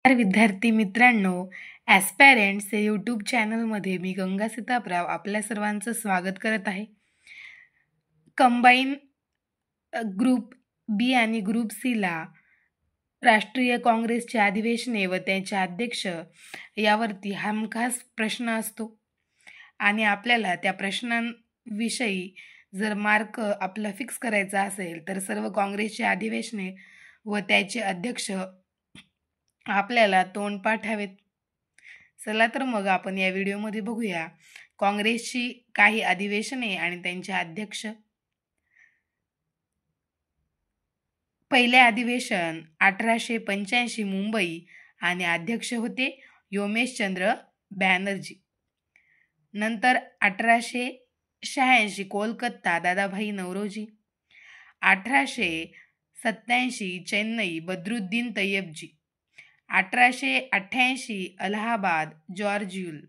तर विद्यार्थी मित्रांनो, ॲस्पायरंट्स या यूट्यूब चॅनलमध्ये मी गंगा सीतापराव आपल्या सर्वांचं स्वागत करत आहे. कंबाईन ग्रुप बी आणि ग्रुप सीला राष्ट्रीय काँग्रेसचे अधिवेशने व त्यांचे अध्यक्ष यावरती हमखास प्रश्न असतो आणि आपल्याला त्या प्रश्नांविषयी जर मार्क आपला फिक्स करायचा असेल तर सर्व काँग्रेसचे अधिवेशने व त्याचे अध्यक्ष आपल्याला तोंडपाठ हवेत. चला तर मग आपण या व्हिडिओमध्ये बघूया काँग्रेसची काही अधिवेशने आणि त्यांचे अध्यक्ष. पहिले अधिवेशन 1885 मुंबई आणि अध्यक्ष होते योमेशचंद्र बॅनर्जी. नंतर 1886 Kolkata Dadabhai Naoroji. 1887 Chennai Badruddin Tyabji. 1888 Allahabad George Yule.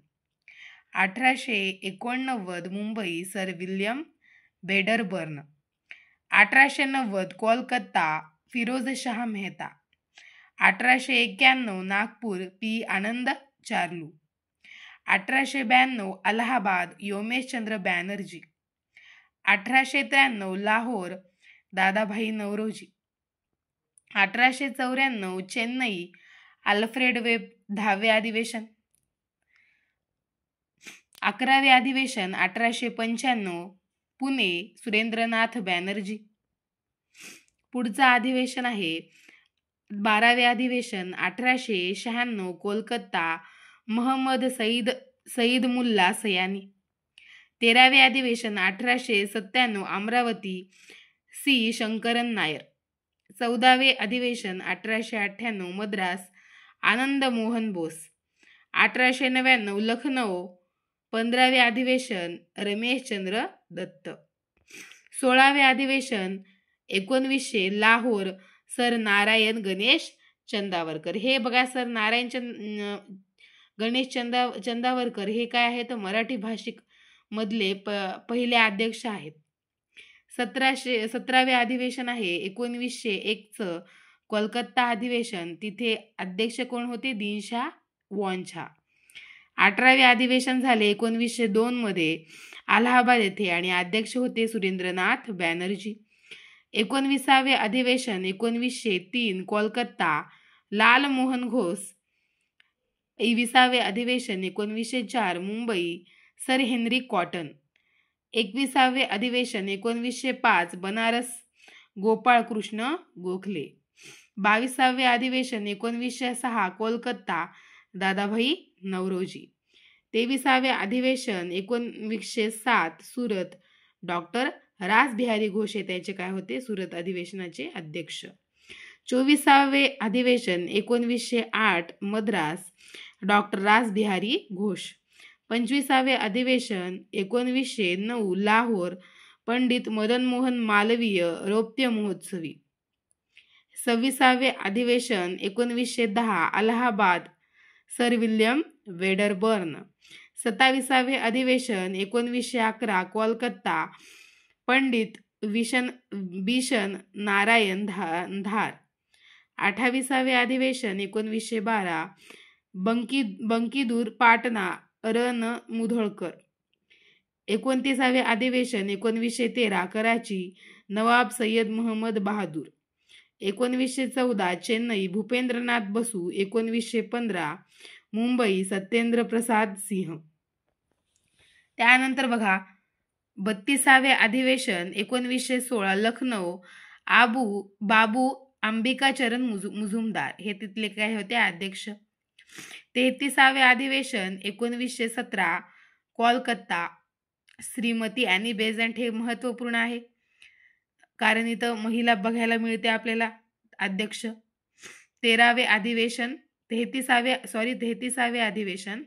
1889 Mumbai sir William Wedderburn. 1890 Kolkata Pherozeshah Mehta. 1891 Nagpur P Ananda Charlu. 1892 Allahabad Womeshchandra Banerjee. 1893 Lahore Dadabhai Naoroji. 1894 Chennai Alfred Webb 10वे अधिवेशन. 11वे अधिवेशन 1895 पुणे सुरेंद्रनाथ बॅनर्जी. पुढचं अधिवेशन आहे 12वे अधिवेशन 1896 कोलकाता महम्मद सईद मुल्ला सयानी. 13वे अधिवेशन 1897 अमरावती सी शंकरन नायर. 14वे अधिवेशन 1898 मद्रास आनंद मोहन बोस. 1899 लखनौ 15वे अधिवेशन रमेशचंद्र दत्त. 16वे अधिवेशन 1900 लाहोर सर नारायण गणेश चंदावरकर. हे बघा सर नारायण गणेश चंदावरकर हे काय आहेत, मराठी भाषिक मधले पहिले अध्यक्ष आहेत. 17वे अधिवेशन आहे 1901चं कोलकाता अधिवेशन. तिथे अध्यक्ष कोण होते, दिनशा वॉनछा. 18वे अधिवेशन झाले 1902 मध्ये अलाहाबाद येथे आणि अध्यक्ष होते सुरेंद्रनाथ बॅनर्जी. 19वे अधिवेशन 1903 कोलकाता लाल मोहन घोष. 20वे अधिवेशन 1904 मुंबई सर हेनरी कॉटन. 21वे अधिवेशन 1905 बनारस गोपाळ कृष्ण गोखले. 22वे अधिवेशन 1906 कोलकाता दादाभाई नौरोजी. 23वे अधिवेशन 1907 सुरत डॉक्टर रासबिहारी घोष हे त्याचे काय होते, सुरत अधिवेशनाचे अध्यक्ष. 24वे अधिवेशन 1908 मद्रास डॉक्टर रासबिहारी घोष. 25वे अधिवेशन 1909 लाहोर पंडित मदन मोहन मालवीय रौप्य महोत्सवी. 26वे अधिवेशन 1910 अलाहाबाद सर विल्यम वेडरबर्न. 27वे अधिवेशन 1911 कोलकाता पंडित बिशन नारायण धार. 28वे अधिवेशन 1912 बंकीदूर पाटणा रन मुधोळकर. 29वे अधिवेशन 1913 कराची नवाब सय्यद मोहम्मद बहादूर. 1914 चेन्नई भूपेंद्रनाथ बसू. 1915 मुंबई सत्येंद्र प्रसाद सिंह. त्यानंतर बघा 32वे अधिवेशन 1916 लखनौ बाबू अंबिकाचरण मुजुमदार हे तिथले काय होते, अध्यक्ष. 33वे अधिवेशन 1917 कोलकाता श्रीमती ॲनी बेझंट. हे महत्त्वपूर्ण आहे कारण इथं महिला बघायला मिळते आपल्याला अध्यक्ष. 33वे अधिवेशन 33वे अधिवेशन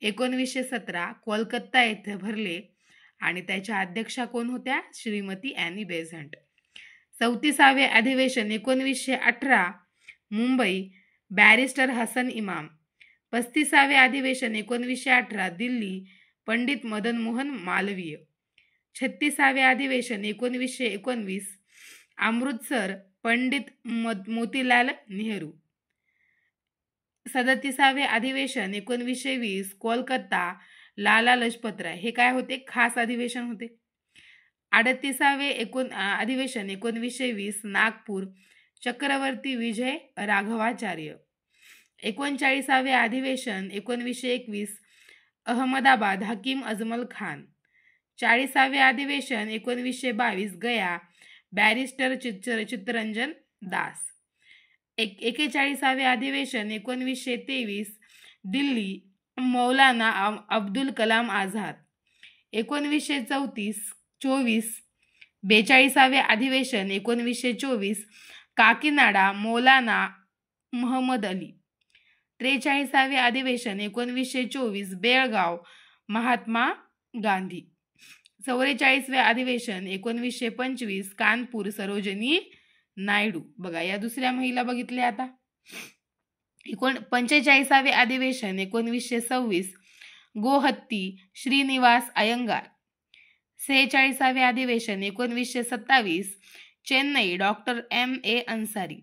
1917 कोलकाता येथे भरले आणि त्याच्या अध्यक्षा कोण होत्या, श्रीमती ॲनी बेझंट. 34वे अधिवेशन 1918 मुंबई बॅरिस्टर हसन इमाम. 35वे अधिवेशन 1918 दिल्ली पंडित मदन मोहन मालवीय. 36वे अधिवेशन 1919 अमृतसर पंडित मोतीलाल नेहरू. 37वे अधिवेशन 1920 कोलकाता लाला लजपत राय हे काय होते, खास अधिवेशन होते. 38वे अधिवेशन 1920 नागपूर चक्रवर्ती विजय राघवाचार्य. 39वे अधिवेशन 1921 अहमदाबाद हकीम अजमल खान. 40वे अधिवेशन 1922 गया बॅरिस्टर चित्तरंजन दास. 41वे अधिवेशन 1923 दिल्ली मौलाना अब्दुल कलाम आझाद. 1934 42वे अधिवेशन 1924 काकीनाडा मौलाना महम्मद अली. 43वे अधिवेशन 1924 बेळगाव महात्मा गांधी. 44वे अधिवेशन 1925 कानपूर सरोजिनी नायडू. बघा या दुसऱ्या महिला बघितल्या. आता 45वे अधिवेशन 1926 गोहत्ती श्रीनिवास अयंगार. 46वे अधिवेशन 1927 चेन्नई डॉक्टर M.A. अन्सारी.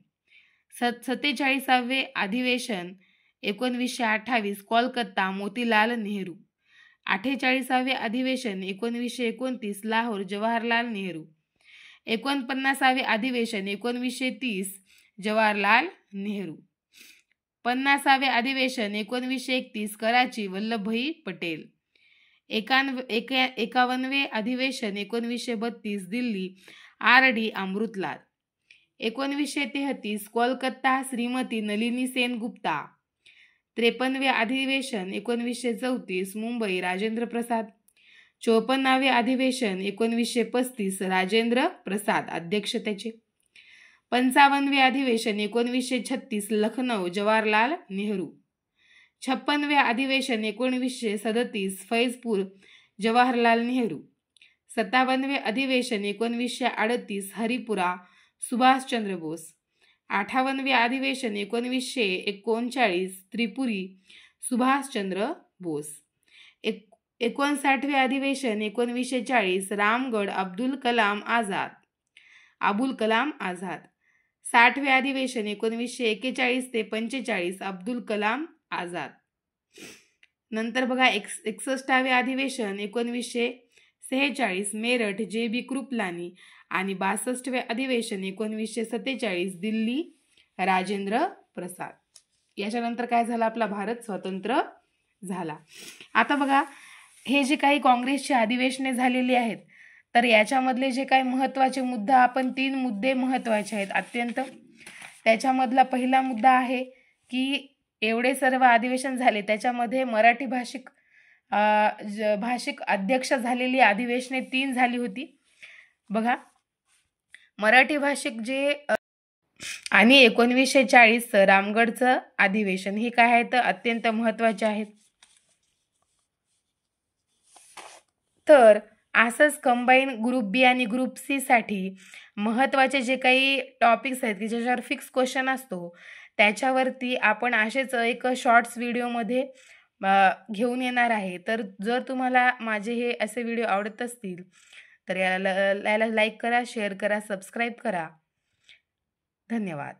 47वे अधिवेशन 1928 कोलकाता मोतीलाल नेहरू. 48वे अधिवेशन 1929 लाहोर जवाहरलाल नेहरू. 49वे अधिवेशन 1930 जवाहरलाल नेहरू. 50वे अधिवेशन 1931 कराची वल्लभभाई पटेल. 51वे अधिवेशन 1932 दिल्ली R.D. अमृतलाल. 1933 कोलकाता श्रीमती नलिनी सेनगुप्ता. 53वे अधिवेशन 1934 मुंबई राजेंद्र प्रसाद. 54वे अधिवेशन 1935 राजेंद्र प्रसाद अध्यक्ष त्याचे. 55वे अधिवेशन 1936 लखनौ जवाहरलाल नेहरू. 56वे अधिवेशन 1937 फैजपूर जवाहरलाल नेहरू. 57वे अधिवेशन 1938 हरिपुरा सुभाषचंद्र बोस. 58वे अधिवेशन 1939 त्रिपुरी सुभाषचंद्र बोस. 59वे अधिवेशन 1940 रामगड अबुल कलाम आझाद. 60वे अधिवेशन 1941 ते 45 अब्दुल कलाम आझाद. नंतर बघा 61वे अधिवेशन 1946 मेरठ JB कृपलानी आणि 62वे अधिवेशन 1947 दिल्ली राजेंद्र प्रसाद. याच्यानंतर काय झालं, आपला भारत स्वतंत्र झाला. आता बघा हे जे काही काँग्रेसची अधिवेशने झालेली आहेत, तर याच्यामधले जे काही महत्त्वाचे मुद्दा, आपण 3 मुद्दे महत्त्वाचे आहेत अत्यंत. त्याच्यामधला पहिला मुद्दा आहे की एवढे सर्व अधिवेशन झाले त्याच्यामध्ये मराठी भाषिक अध्यक्ष झालेली अधिवेशने 3 झाली होती. बघा मराठी भाषिक जे आणि 1940 रामगडचं अधिवेशन हे काय आहे तर अत्यंत महत्त्वाचे आहेत. तर असंच कंबाईन ग्रुप बी आणि ग्रुप सी साठी महत्त्वाचे जे काही टॉपिक्स आहेत की ज्याच्यावर फिक्स क्वेश्चन असतो त्याच्यावरती आपण असेच एक शॉर्ट्स व्हिडिओमध्ये घेऊन येणार आहे. तर जर तुम्हाला माझे हे असे व्हिडिओ आवडत असतील तर याला लाईक करा, शेअर करा, सबस्क्राईब करा. धन्यवाद.